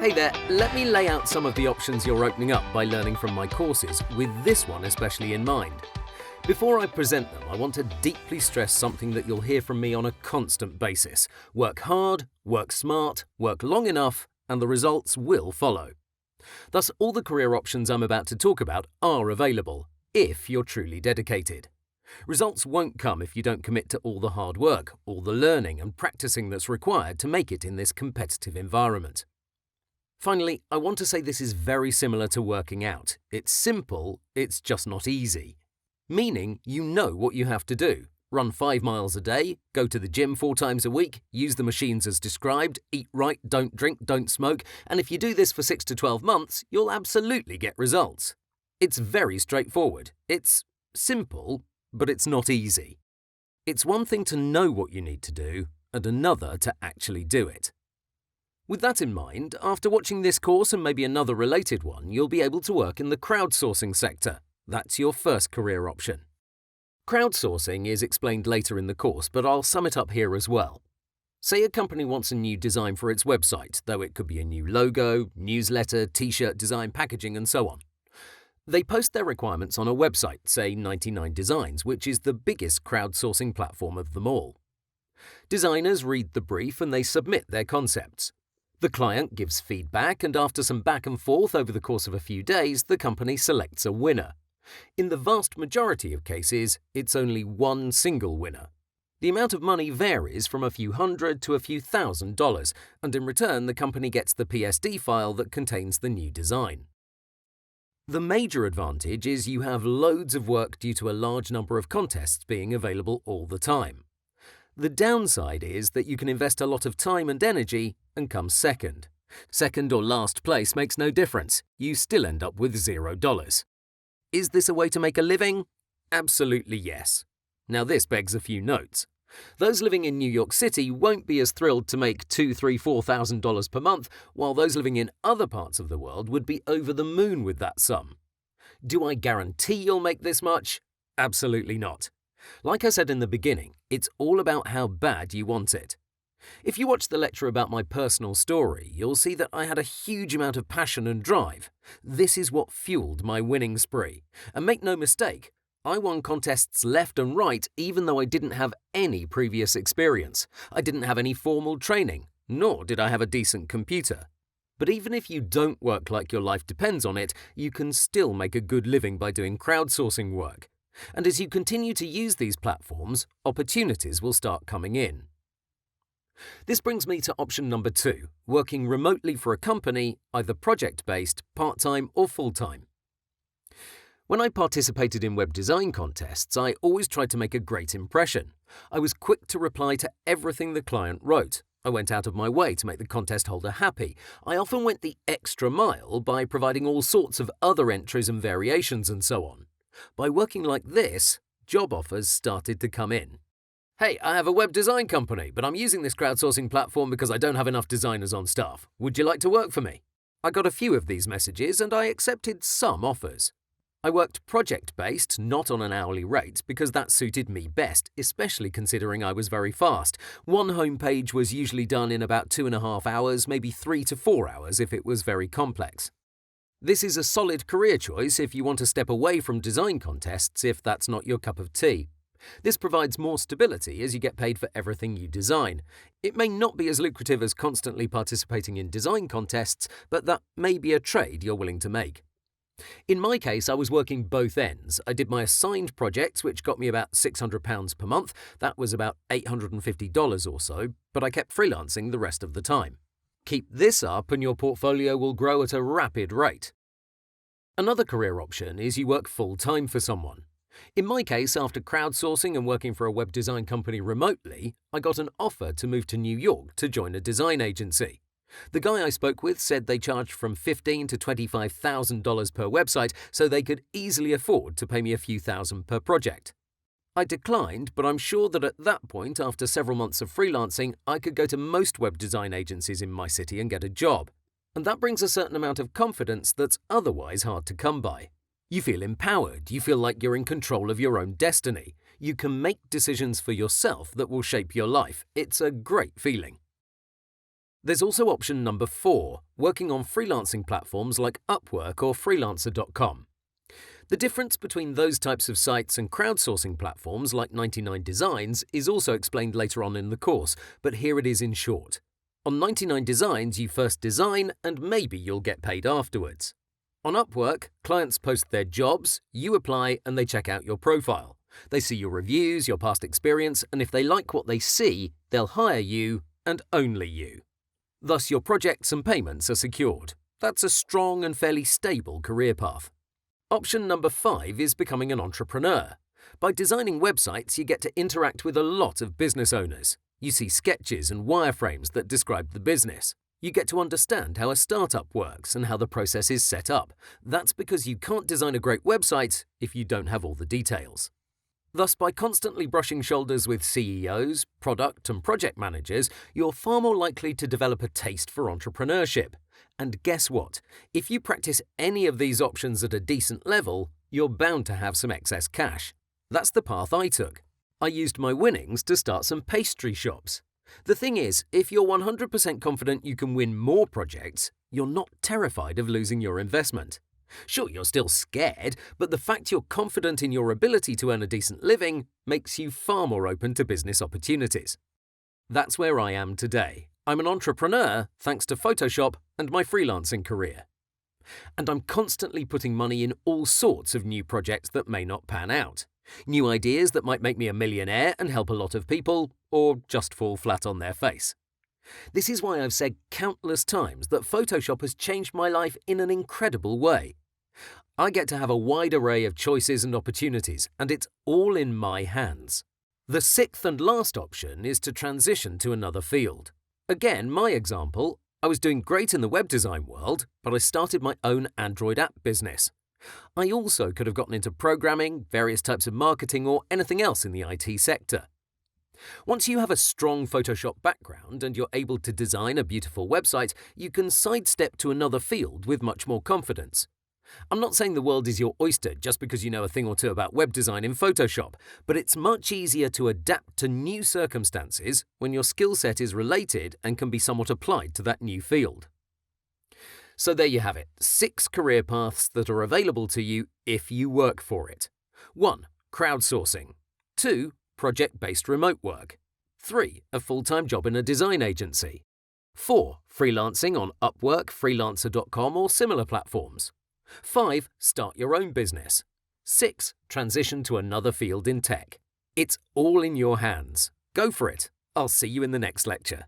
Hey there, let me lay out some of the options you're opening up by learning from my courses, with this one especially in mind. Before I present them, I want to deeply stress something that you'll hear from me on a constant basis. Work hard, work smart, work long enough, and the results will follow. Thus, all the career options I'm about to talk about are available, if you're truly dedicated. Results won't come if you don't commit to all the hard work, all the learning and practicing that's required to make it in this competitive environment. Finally, I want to say this is very similar to working out. It's simple, it's just not easy. Meaning, you know what you have to do. Run 5 miles a day, go to the gym 4 times a week, use the machines as described, eat right, don't drink, don't smoke, and if you do this for 6 to 12 months, you'll absolutely get results. It's very straightforward. It's simple, but it's not easy. It's one thing to know what you need to do, and another to actually do it. With that in mind, after watching this course and maybe another related one, you'll be able to work in the crowdsourcing sector. That's your first career option. Crowdsourcing is explained later in the course, but I'll sum it up here as well. Say a company wants a new design for its website, though it could be a new logo, newsletter, t-shirt design, packaging, and so on. They post their requirements on a website, say 99 Designs, which is the biggest crowdsourcing platform of them all. Designers read the brief and they submit their concepts. The client gives feedback, and after some back and forth over the course of a few days, the company selects a winner. In the vast majority of cases, it's only one single winner. The amount of money varies from a few $100 to a few $1,000, and in return the company gets the PSD file that contains the new design. The major advantage is you have loads of work due to a large number of contests being available all the time. The downside is that you can invest a lot of time and energy and come second. Second or last place makes no difference. You still end up with $0. Is this a way to make a living? Absolutely yes. Now this begs a few notes. Those living in New York City won't be as thrilled to make $2,000, $3,000, $4,000 per month, while those living in other parts of the world would be over the moon with that sum. Do I guarantee you'll make this much? Absolutely not. Like I said in the beginning, it's all about how bad you want it. If you watch the lecture about my personal story, you'll see that I had a huge amount of passion and drive. This is what fueled my winning spree. And make no mistake, I won contests left and right even though I didn't have any previous experience. I didn't have any formal training, nor did I have a decent computer. But even if you don't work like your life depends on it, you can still make a good living by doing crowdsourcing work. And as you continue to use these platforms, opportunities will start coming in. This brings me to option number 2, working remotely for a company, either project-based, part-time or full-time. When I participated in web design contests, I always tried to make a great impression. I was quick to reply to everything the client wrote. I went out of my way to make the contest holder happy. I often went the extra mile by providing all sorts of other entries and variations and so on. By working like this, job offers started to come in. Hey, I have a web design company, but I'm using this crowdsourcing platform because I don't have enough designers on staff. Would you like to work for me? I got a few of these messages and I accepted some offers. I worked project-based, not on an hourly rate, because that suited me best, especially considering I was very fast. One homepage was usually done in about 2.5 hours, maybe 3 to 4 hours if it was very complex. This is a solid career choice if you want to step away from design contests if that's not your cup of tea. This provides more stability as you get paid for everything you design. It may not be as lucrative as constantly participating in design contests, but that may be a trade you're willing to make. In my case, I was working both ends. I did my assigned projects, which got me about £600 per month. That was about $850 or so, but I kept freelancing the rest of the time. Keep this up and your portfolio will grow at a rapid rate. Another career option is you work full-time for someone. In my case, after crowdsourcing and working for a web design company remotely, I got an offer to move to New York to join a design agency. The guy I spoke with said they charged from $15,000 to $25,000 per website, so they could easily afford to pay me a few thousand per project. I declined, but I'm sure that at that point, after several months of freelancing, I could go to most web design agencies in my city and get a job. And that brings a certain amount of confidence that's otherwise hard to come by. You feel empowered, you feel like you're in control of your own destiny. You can make decisions for yourself that will shape your life. It's a great feeling. There's also option number 4, working on freelancing platforms like Upwork or freelancer.com. The difference between those types of sites and crowdsourcing platforms like 99 Designs is also explained later on in the course, but here it is in short. On 99 Designs, you first design and maybe you'll get paid afterwards. On Upwork, clients post their jobs, you apply, and they check out your profile. They see your reviews, your past experience, and if they like what they see, they'll hire you and only you. Thus, your projects and payments are secured. That's a strong and fairly stable career path. Option number 5 is becoming an entrepreneur. By designing websites, you get to interact with a lot of business owners. You see sketches and wireframes that describe the business. You get to understand how a startup works and how the process is set up. That's because you can't design a great website if you don't have all the details. Thus, by constantly brushing shoulders with CEOs, product and project managers, you're far more likely to develop a taste for entrepreneurship. And guess what? If you practice any of these options at a decent level, you're bound to have some excess cash. That's the path I took. I used my winnings to start some pastry shops. The thing is, if you're 100% confident you can win more projects, you're not terrified of losing your investment. Sure, you're still scared, but the fact you're confident in your ability to earn a decent living makes you far more open to business opportunities. That's where I am today. I'm an entrepreneur thanks to Photoshop and my freelancing career. And I'm constantly putting money in all sorts of new projects that may not pan out. New ideas that might make me a millionaire and help a lot of people, or just fall flat on their face. This is why I've said countless times that Photoshop has changed my life in an incredible way. I get to have a wide array of choices and opportunities, and it's all in my hands. The 6th and last option is to transition to another field. Again, my example, I was doing great in the web design world, but I started my own Android app business. I also could have gotten into programming, various types of marketing, or anything else in the IT sector. Once you have a strong Photoshop background and you're able to design a beautiful website, you can sidestep to another field with much more confidence. I'm not saying the world is your oyster just because you know a thing or two about web design in Photoshop, but it's much easier to adapt to new circumstances when your skill set is related and can be somewhat applied to that new field. So there you have it, 6 career paths that are available to you if you work for it. 1. Crowdsourcing. 2. Project-based remote work. 3. A full-time job in a design agency. 4. Freelancing on Upwork, freelancer.com or similar platforms. 5. Start your own business. 6. Transition to another field in tech. It's all in your hands. Go for it. I'll see you in the next lecture.